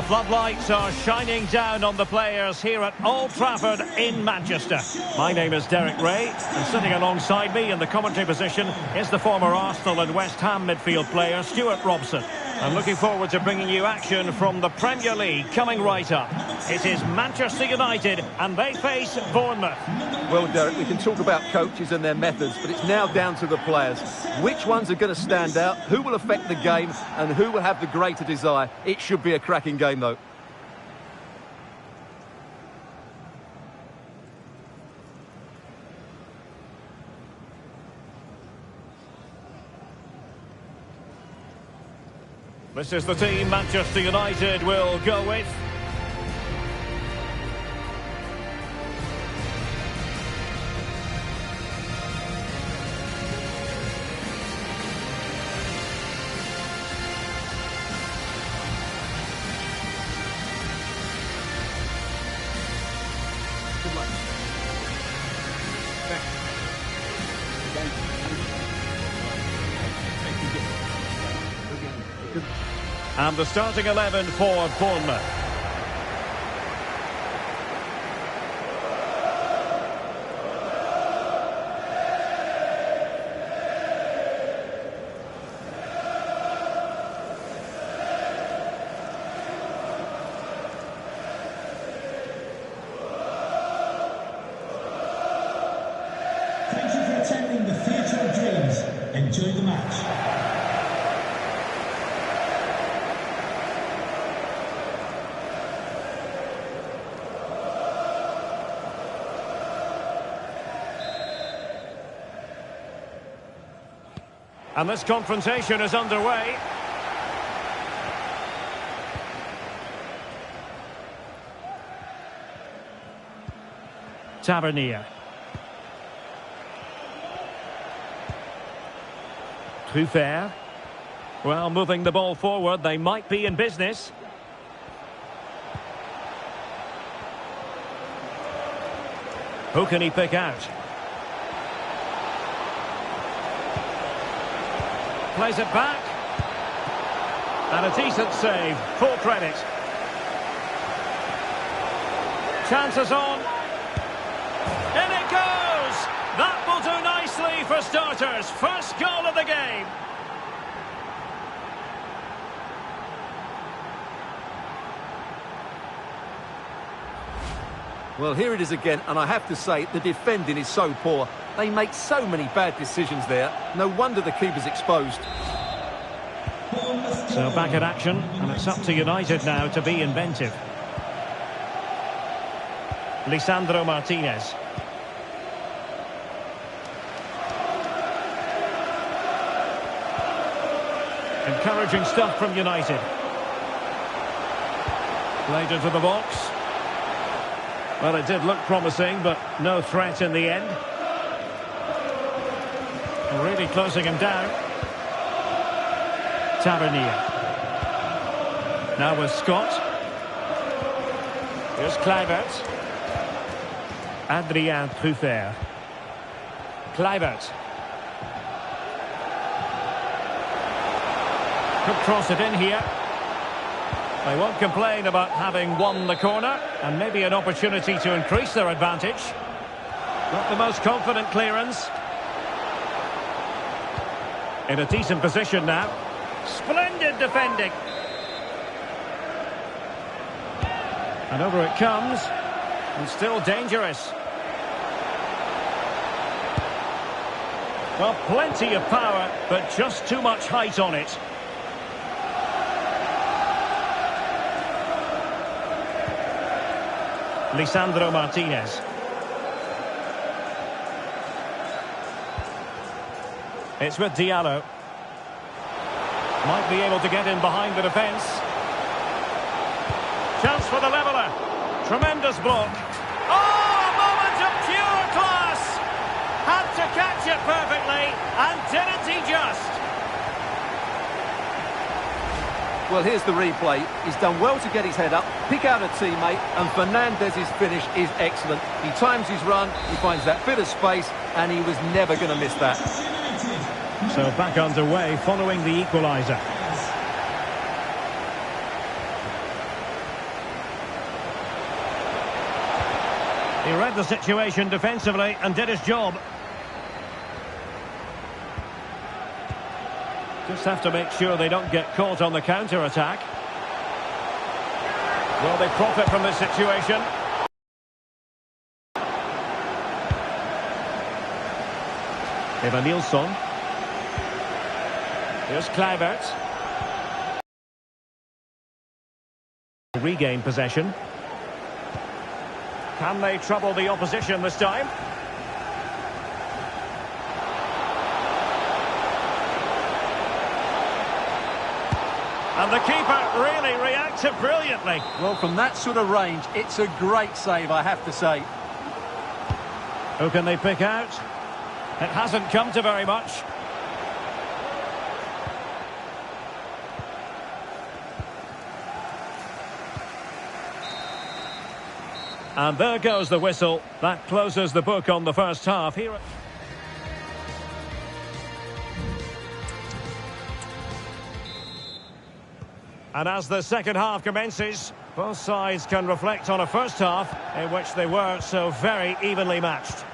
The floodlights are shining down on the players here at Old Trafford in Manchester. My name is Derek Ray, and sitting alongside me in the commentary position is the former Arsenal and West Ham midfield player Stuart Robson. I'm looking forward to bringing you action from the Premier League coming right up. It is Manchester United and they face Bournemouth. Well, Derek, we can talk about coaches and their methods, but it's now down to the players. Which ones are going to stand out, who will affect the game, and who will have the greater desire? It should be a cracking game, though. This is the team Manchester United will go with. And the starting 11 for Bournemouth. Thank you for attending the Theatre of Dreams. Enjoy the match. And this confrontation is underway. Tavernier. Truffert. Well, moving the ball forward, they might be in business. Who can he pick out? Plays it back. And a decent save. Full credit. Chances on. In it goes! That will do nicely for starters. First goal of the game. Well, here it is again, and I have to say, the defending is so poor. They make so many bad decisions there. No wonder the keeper's exposed. So back at action, and it's up to United now to be inventive. Lisandro Martinez. Encouraging stuff from United. Played into the box. Well, it did look promising, but no threat in the end. Really closing him down. Tavernier. Now with Scott. Here's Kluivert. Adrien Truffert. Kluivert. Could cross it in here. They won't complain about having won the corner, and maybe an opportunity to increase their advantage. Not the most confident clearance. In a decent position now. Splendid defending. And over it comes. And still dangerous. Well, plenty of power, but just too much height on it. Lisandro Martinez. It's with Diallo. Might be able to get in behind the defence. Chance for the leveller. Tremendous block. Oh, a moment of pure class. Had to catch it perfectly, and didn't he just? Well, here's the replay. He's done well to get his head up, pick out a teammate, and Fernandez's finish is excellent. He times his run, he finds that bit of space, and he was never going to miss that. So back underway following the equaliser. He read the situation defensively and did his job. Just have to make sure they don't get caught on the counter-attack. Will they profit from this situation? Eva Nilsson. Here's Kluivert. Regain possession. Can they trouble the opposition this time? And the keeper really reacted brilliantly. Well, from that sort of range, it's a great save, I have to say. Who can they pick out? It hasn't come to very much. And there goes the whistle. That closes the book on the first half. Here. And as the second half commences, both sides can reflect on a first half in which they were so very evenly matched.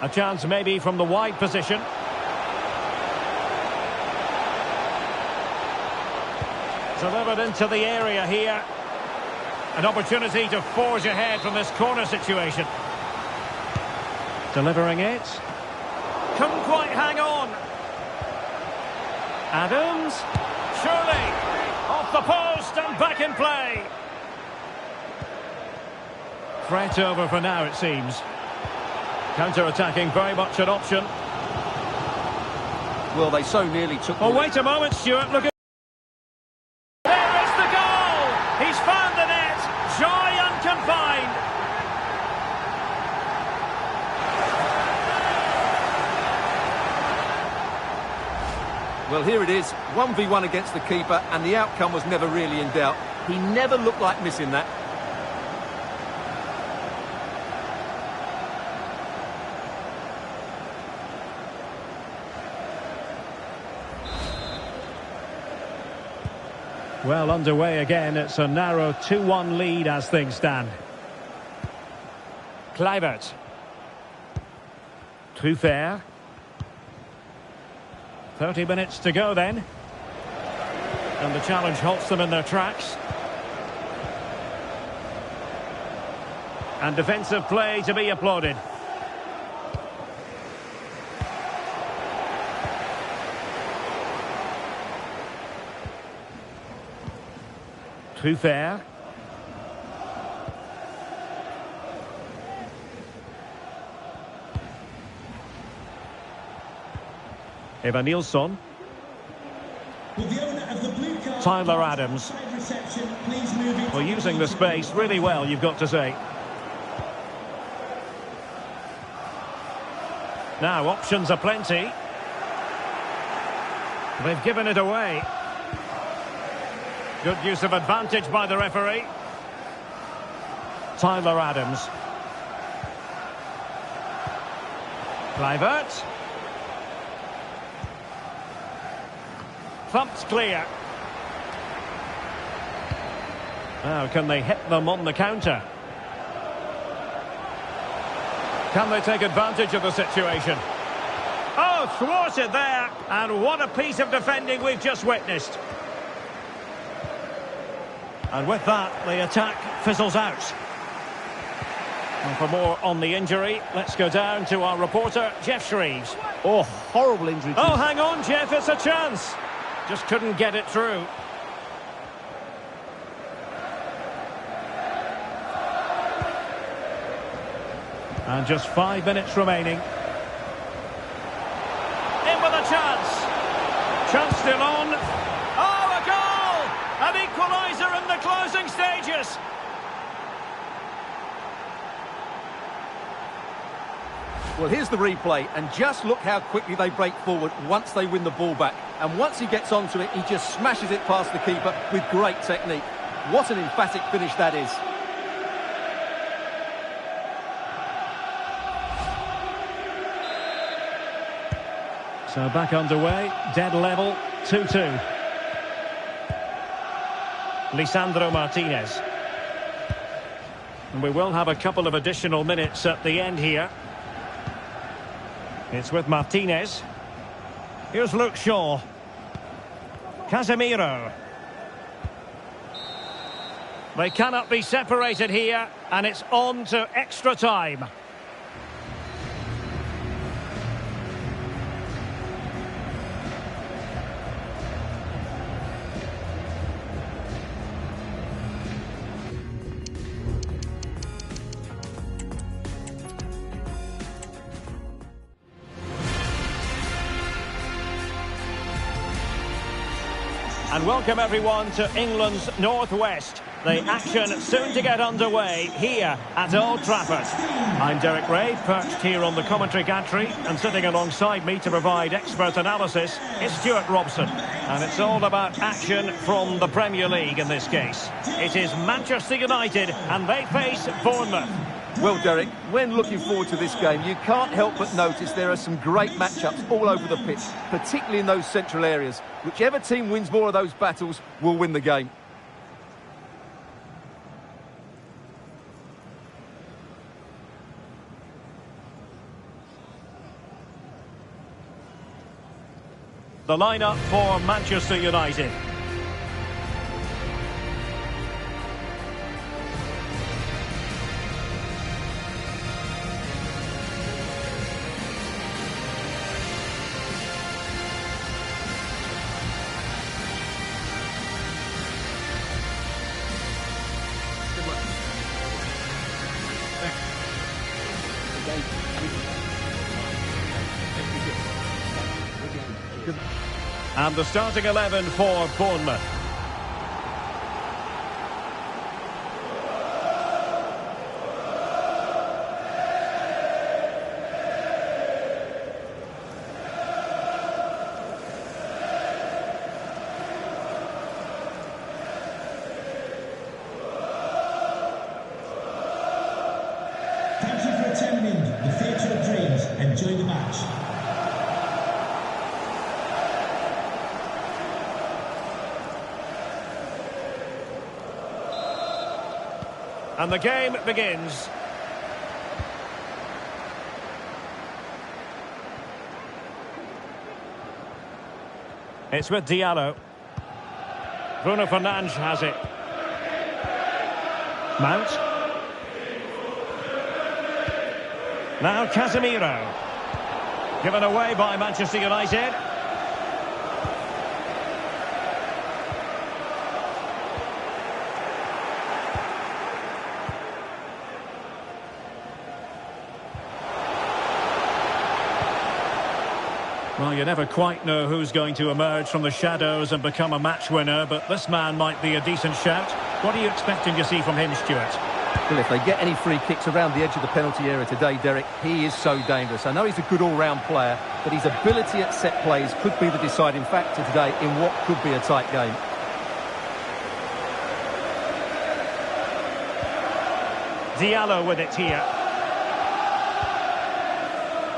A chance maybe from the wide position. Delivered into the area here. An opportunity to forge ahead from this corner situation. Delivering it. Couldn't quite hang on. Adams. Surely. Off the post and back in play. Threat over for now, it seems. Counter-attacking, very much an option. Well, they so nearly took... Oh, wait a moment, Stuart. Look at... There is the goal! He's found the net. Joy unconfined. Well, here it is. 1v1 against the keeper, and the outcome was never really in doubt. He never looked like missing that. Well, underway again. It's a narrow 2-1 lead as things stand. Kluivert. Too fair. 30 minutes to go then. And the challenge halts them in their tracks. And defensive play to be applauded. Too fair. Eva Nilsson. Tyler Adams. Well, using the space really well, you've got to say. Now, options are plenty. They've given it away. Good use of advantage by the referee. Tyler Adams. Kluivert. Thumped clear. Now, can they hit them on the counter? Can they take advantage of the situation? Oh, thwarted there. And what a piece of defending we've just witnessed. And with that, the attack fizzles out. And for more on the injury, let's go down to our reporter, Jeff Shreves. Oh, horrible injury. Oh, hang on, Jeff, it's a chance. Just couldn't get it through. And just 5 minutes remaining. In with a chance. Chance still on. Oh, a goal! An equaliser in the closing stages. Well, here's the replay, and just look how quickly they break forward once they win the ball back. And once he gets onto it, he just smashes it past the keeper with great technique. What an emphatic finish that is. So back underway, dead level, 2-2. Lisandro Martinez. And we will have a couple of additional minutes at the end here. It's with Martinez. Here's Luke Shaw. Casemiro. They cannot be separated here, and it's on to extra time. And welcome everyone to England's Northwest. The action soon to get underway here at Old Trafford. I'm Derek Ray, perched here on the commentary gantry, and sitting alongside me to provide expert analysis is Stuart Robson. And it's all about action from the Premier League in this case. It is Manchester United and they face Bournemouth. Well, Derek, when looking forward to this game, you can't help but notice there are some great matchups all over the pitch, particularly in those central areas. Whichever team wins more of those battles will win the game. The lineup for Manchester United. And the starting 11 for Bournemouth. Thank you for attending the Theatre of Dreams. Enjoy the match. And the game begins. It's with Diallo. Bruno Fernandes has it. Mount. Now Casemiro. Given away by Manchester United. Well, you never quite know who's going to emerge from the shadows and become a match winner, but this man might be a decent shout. What are you expecting to see from him, Stuart? Well, if they get any free kicks around the edge of the penalty area today, Derek, he is so dangerous. I know he's a good all-round player, but his ability at set plays could be the deciding factor today in what could be a tight game. Diallo with it here.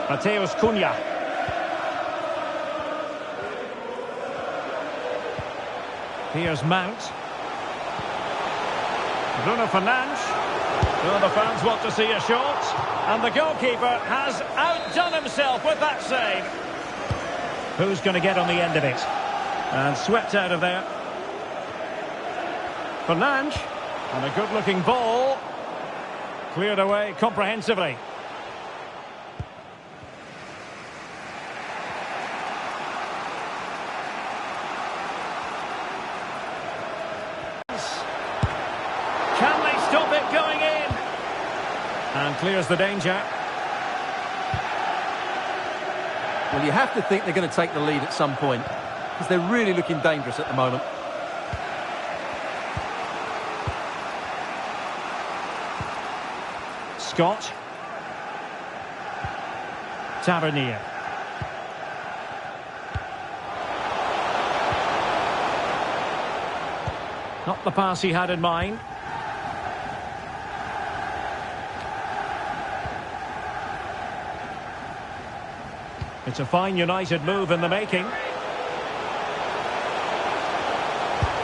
Mateus Cunha. Here's Mount. Bruno Fernandes. Well, the fans want to see a shot. And the goalkeeper has outdone himself with that save. Who's going to get on the end of it? And swept out of there. Fernandes. And a good-looking ball. Cleared away comprehensively. Can they stop it going in? And clears the danger. Well, you have to think they're going to take the lead at some point, because they're really looking dangerous at the moment. Scott. Tavernier. Not the pass he had in mind. It's a fine United move in the making.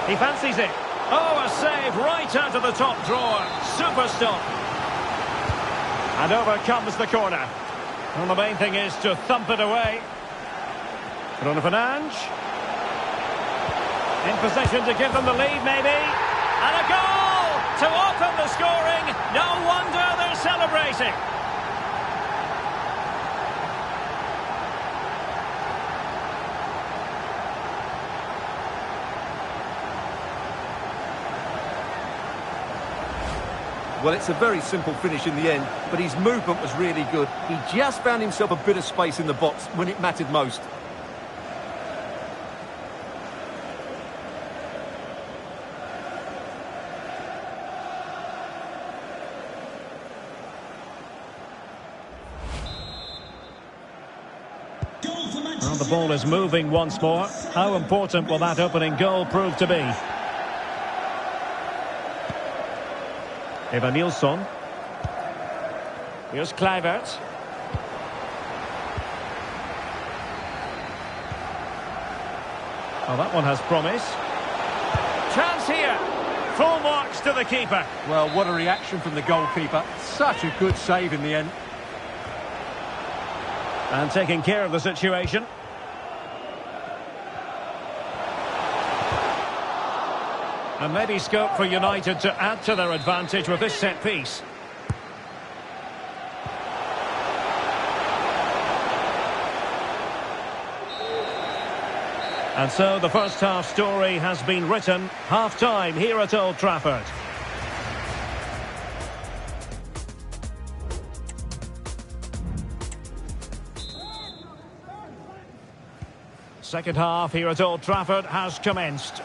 He fancies it. Oh, a save right out of the top drawer. Super stop. And over comes the corner. And the main thing is to thump it away. Bruno Fernandes. In position to give them the lead, maybe. And a goal to open the scoring. No wonder they're celebrating. Well, it's a very simple finish in the end, but his movement was really good. He just found himself a bit of space in the box when it mattered most. Well, the ball is moving once more. How important will that opening goal prove to be? Eva Nilsson. Here's Kluivert. Oh, that one has promise. Chance here. Full marks to the keeper. Well, what a reaction from the goalkeeper. Such a good save in the end. And taking care of the situation. And maybe scope for United to add to their advantage with this set piece. And so the first half story has been written. Half-time here at Old Trafford. Second half here at Old Trafford has commenced.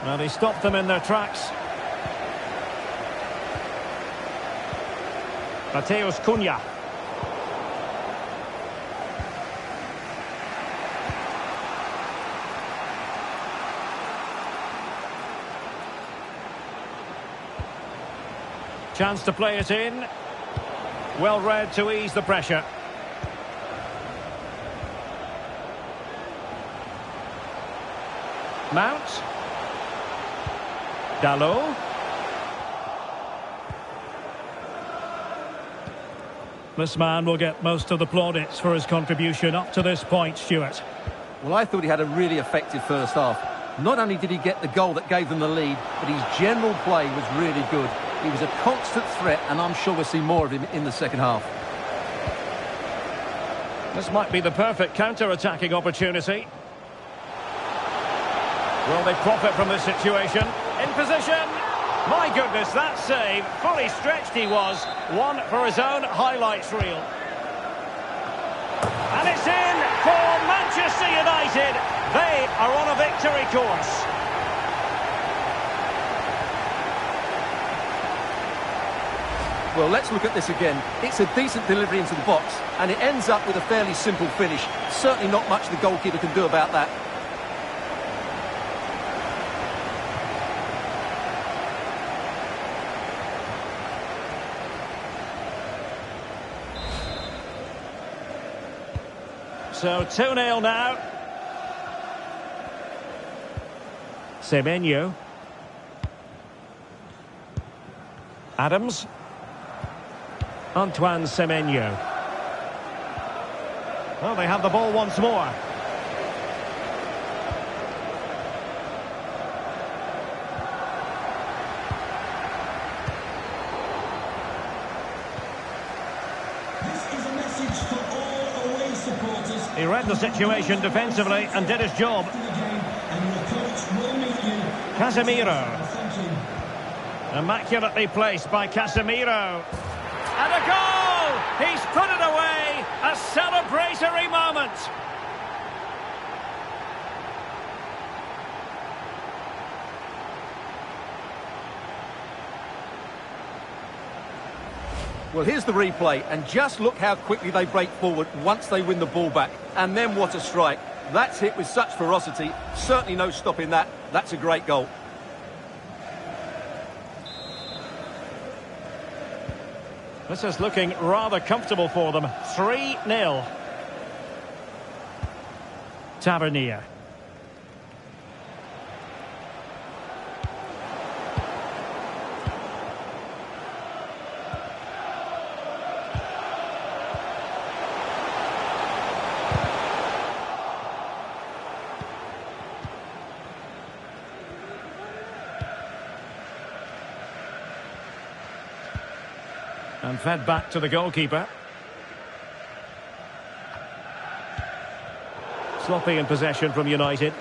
Well, he stopped them in their tracks. Mateus Cunha. Chance to play it in. Well read to ease the pressure. Mount. Dalot. This man will get most of the plaudits for his contribution up to this point, Stuart. Well, I thought he had a really effective first half. Not only did he get the goal that gave them the lead, but his general play was really good. He was a constant threat, and I'm sure we'll see more of him in the second half. This might be the perfect counter-attacking opportunity. Will they profit from this situation? In position. My goodness, that save. Fully stretched he was. One for his own highlights reel. And it's in for Manchester United. They are on a victory course. Well, let's look at this again. It's a decent delivery into the box, and it ends up with a fairly simple finish. Certainly not much the goalkeeper can do about that. So 2-0 now. Semenyo. Adams. Antoine Semenyo. Oh, they have the ball once more. He read the situation defensively and did his job. Casemiro. Immaculately placed by Casemiro. And a goal! He's put it away! A celebratory moment! Well, here's the replay, and just look how quickly they break forward once they win the ball back. And then what a strike. That's hit with such ferocity. Certainly no stopping that. That's a great goal. This is looking rather comfortable for them. 3-0. Tavernier. And fed back to the goalkeeper. Sloppy in possession from United.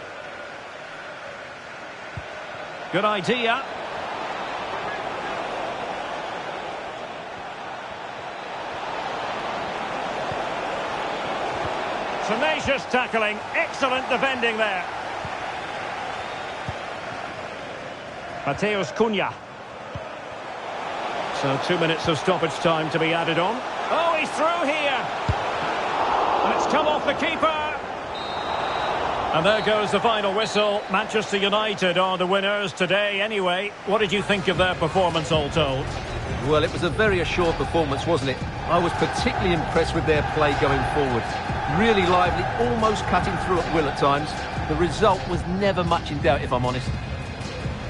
Good idea. Tenacious tackling. Excellent defending there. Mateus Cunha. So 2 minutes of stoppage time to be added on. Oh, he's through here. And it's come off the keeper. And there goes the final whistle. Manchester United are the winners today anyway. What did you think of their performance, all told? Well, it was a very assured performance, wasn't it? I was particularly impressed with their play going forward. Really lively, almost cutting through at will at times. The result was never much in doubt, if I'm honest.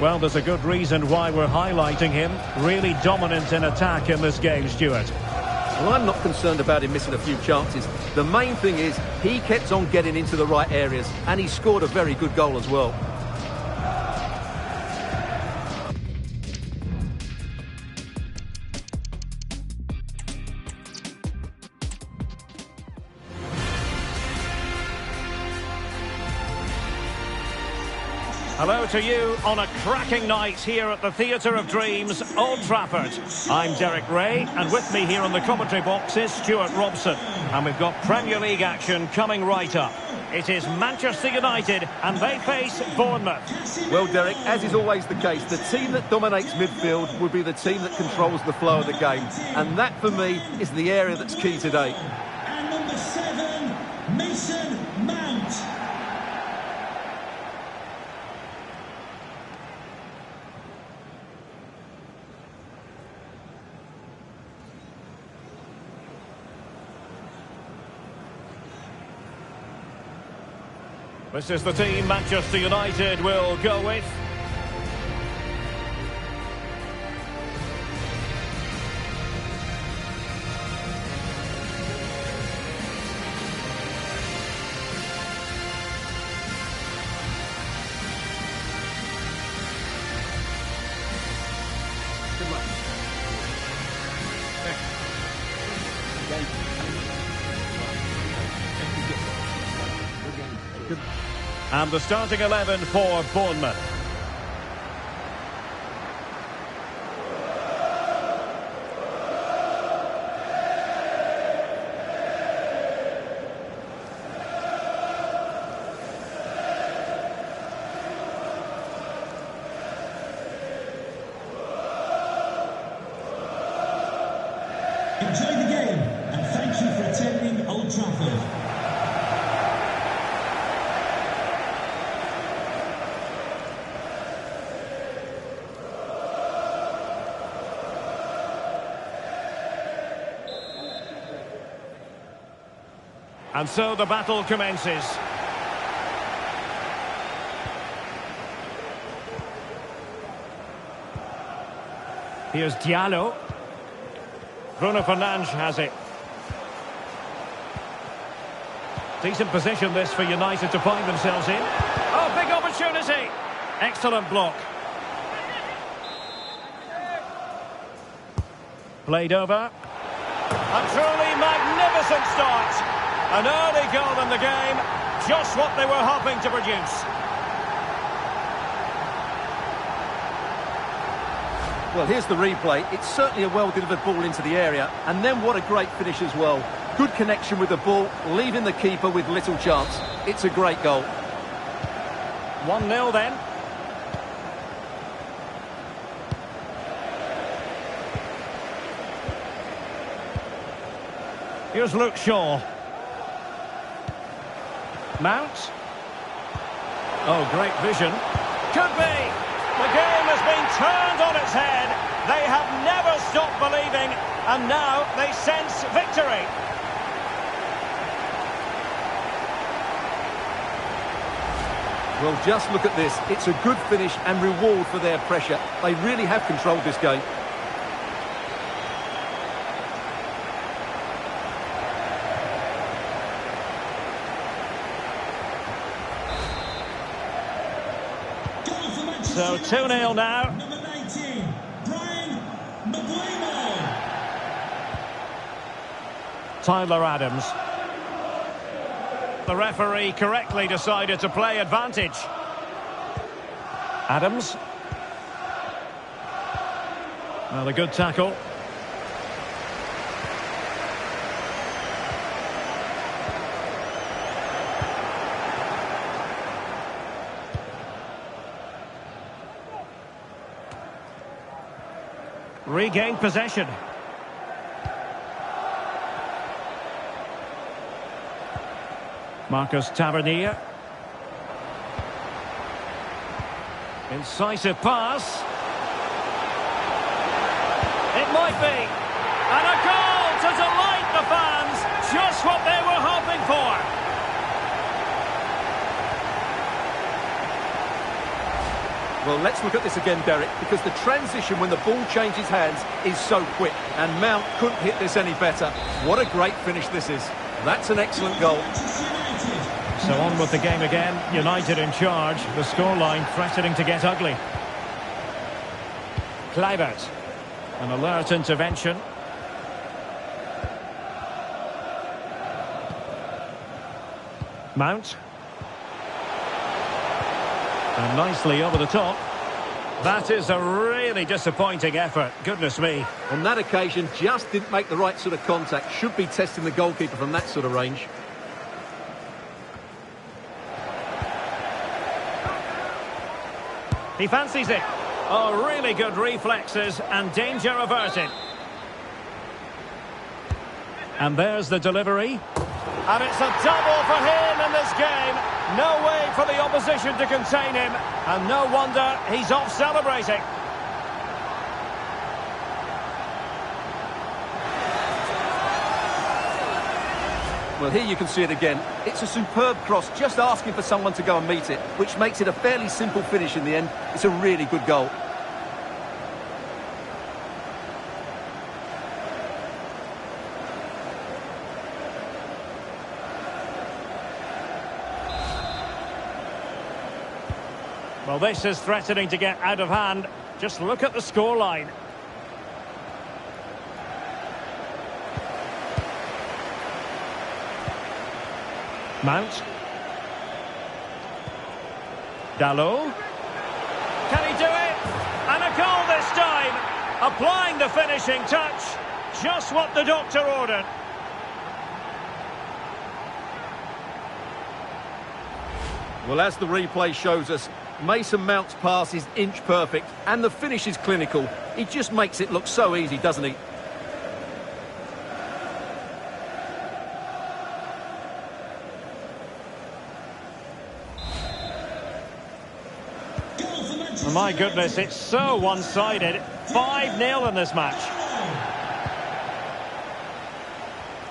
Well, there's a good reason why we're highlighting him. Really dominant in attack in this game, Stuart. Well, I'm not concerned about him missing a few chances. The main thing is he kept on getting into the right areas, and he scored a very good goal as well. Hello to you on a cracking night here at the Theatre of Dreams, Old Trafford. I'm Derek Ray, and with me here on the commentary box is Stuart Robson. And we've got Premier League action coming right up. It is Manchester United, and they face Bournemouth. Well, Derek, as is always the case, the team that dominates midfield will be the team that controls the flow of the game. And that, for me, is the area that's key today. And number 7, Mason Mount. This is the team Manchester United will go with. Good luck. Good. And the starting 11 for Bournemouth. Enjoy the game and thank you for attending Old Trafford. And so the battle commences. Here's Diallo. Bruno Fernandes has it. Decent position this for United to find themselves in. Oh, big opportunity. Excellent block. Played over. A truly magnificent start. An early goal in the game, just what they were hoping to produce. Well, here's the replay. It's certainly a well-delivered ball into the area. And then what a great finish as well. Good connection with the ball, leaving the keeper with little chance. It's a great goal. 1-0 then. Here's Luke Shaw. Mount. Oh, great vision. Could be. The game has been turned on its head. They have never stopped believing, And now they sense victory. Well, just look at this. It's a good finish and reward for their pressure. They really have controlled this game. So 2-0 now. Number 19, Brian McGuimo. Tyler Adams. The referee correctly decided to play advantage. Adams. Well, a good tackle. Regained possession. Marcus Tavernier. Incisive pass. It might be. And a goal to delight the fans. Just what they were hoping for. Well, let's look at this again, Derek, because the transition when the ball changes hands is so quick, and Mount couldn't hit this any better. What a great finish this is. That's an excellent goal. So on with the game again. United in charge. The scoreline threatening to get ugly. Kluivert. An alert intervention. Mount. And nicely over the top. That is a really disappointing effort. Goodness me. On that occasion, just didn't make the right sort of contact. Should be testing the goalkeeper from that sort of range. He fancies it. Oh, really good reflexes and danger averted. And there's the delivery. And it's a double for him in this game. No way for the opposition to contain him. And no wonder he's off celebrating. Well, here you can see it again. It's a superb cross, just asking for someone to go and meet it, which makes it a fairly simple finish in the end. It's a really good goal. Well, this is threatening to get out of hand. Just look at the scoreline. Mount. Dalot. Can he do it? And a goal this time. Applying the finishing touch. Just what the doctor ordered. Well, as the replay shows us, Mason Mount's pass is inch perfect and the finish is clinical. He just makes it look so easy, doesn't he? Oh my goodness, it's so one-sided. 5-0 in this match.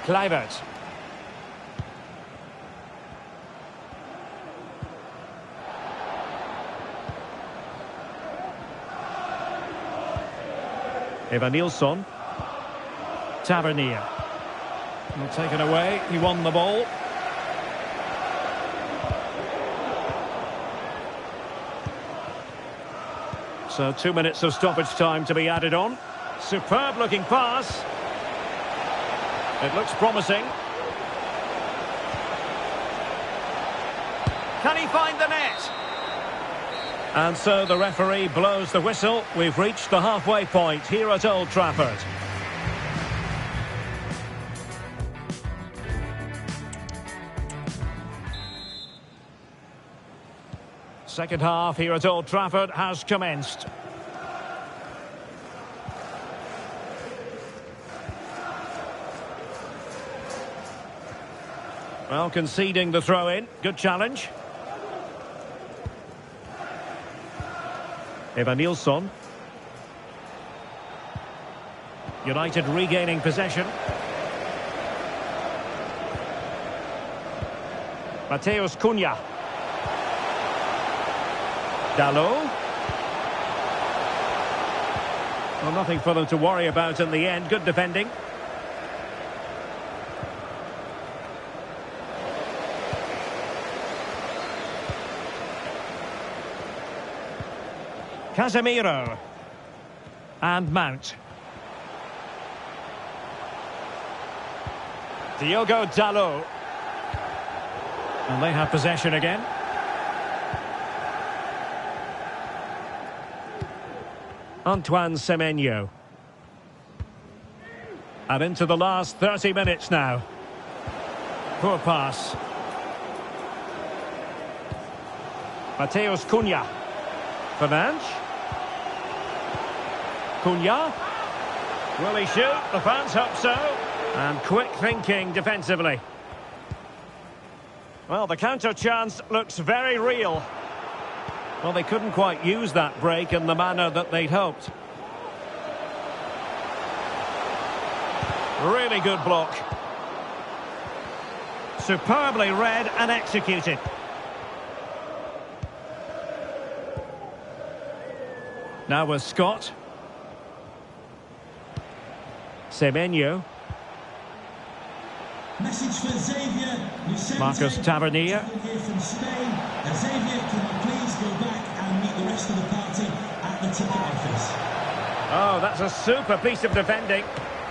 Kluivert. Evanilson. Tavernier. Not taken away. He won the ball. So 2 minutes of stoppage time to be added on. Superb looking pass. It looks promising. Can he find the net? And so the referee blows the whistle. We've reached the halfway point here at Old Trafford. Second half here at Old Trafford has commenced. Well, conceding the throw-in. Good challenge. Evanilson. United regaining possession. Mateus Cunha. Dalot. Well, nothing for them to worry about in the end. Good defending. Casemiro. And Mount. Diogo Dalot. And they have possession again. Antoine Semenyo. And into the last 30 minutes now. Poor pass. Mateus Cunha. Fernandes. Cunha. Will he shoot? The fans hope so. And quick thinking defensively. Well, the counter chance looks very real. Well, they couldn't quite use that break in the manner that they'd hoped. Really good block. Superbly read and executed. Now with Scott. Semenyo. Message for Xavier. Marcus Tavernier. Here from Spain. Xavier, can you please go back and meet the rest of the party at the ticket office? Oh, that's a super piece of defending.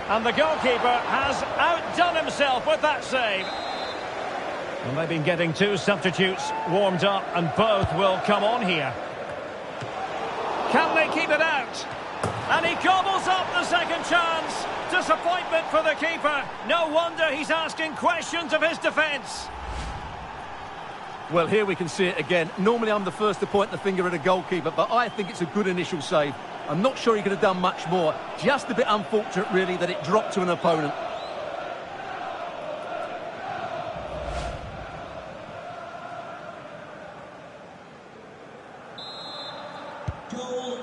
And the goalkeeper has outdone himself with that save. And they've been getting two substitutes warmed up, and both will come on here. Can they keep it out? And he gobbles up the second chance. Disappointment for the keeper. No wonder he's asking questions of his defence. Well, here we can see it again. Normally I'm the first to point the finger at a goalkeeper, but I think it's a good initial save. I'm not sure he could have done much more. Just a bit unfortunate, really, that it dropped to an opponent.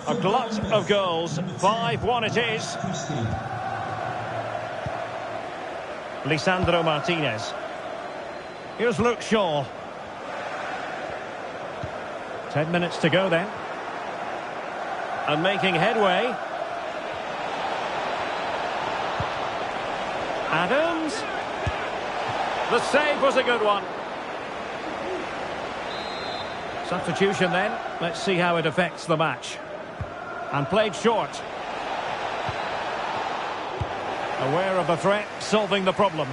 A glut of goals. 5-1 it is. Lisandro Martinez. Here's Luke Shaw. 10 minutes to go then. And making headway. Adams. The save was a good one. Substitution then. Let's see how it affects the match. And played short. Aware of the threat, solving the problem.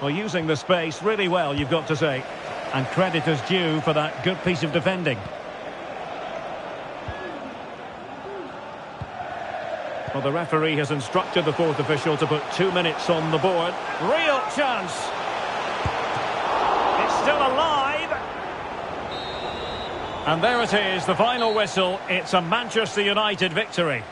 Well, using the space really well, you've got to say. And credit is due for that good piece of defending. Well, the referee has instructed the fourth official to put 2 minutes on the board. Real chance. It's still alive. And there it is, the final whistle. It's a Manchester United victory.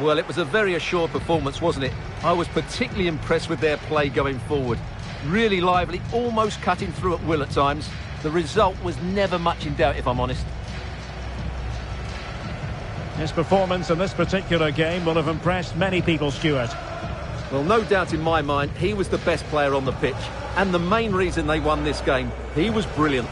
Well, it was a very assured performance, wasn't it? I was particularly impressed with their play going forward. Really lively, almost cutting through at will at times. The result was never much in doubt, if I'm honest. His performance in this particular game will have impressed many people, Stuart. Well, no doubt in my mind, he was the best player on the pitch. And the main reason they won this game, he was brilliant.